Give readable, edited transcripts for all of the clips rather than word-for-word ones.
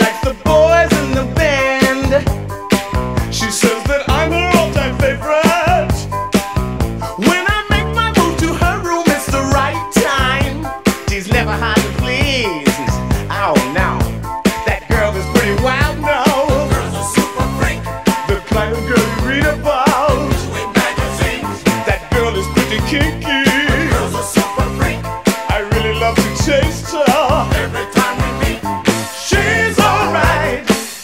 likes the boys in the band. She says that I'm her all-time favorite. When I make my move to her room, it's the right time. She's never hard to please. Oh no, that girl is pretty wild now. Girl's a super freak. The kind of girl you read about. In magazines. That girl is pretty kinky. Girl's a super freak. I really love to taste her. Every time we meet. She's alright.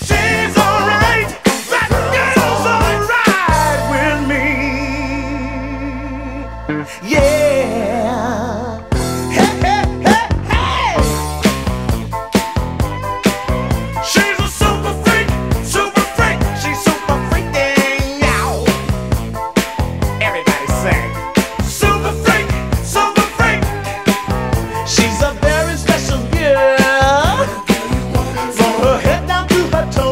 She's alright. That girl's alright with me. Yeah. Hey, hey, hey, hey. She's a super freak. Super freak. She's super freaking out. Everybody sing. Super freak. Super freak. She's a very special girl. From her head down to her toes.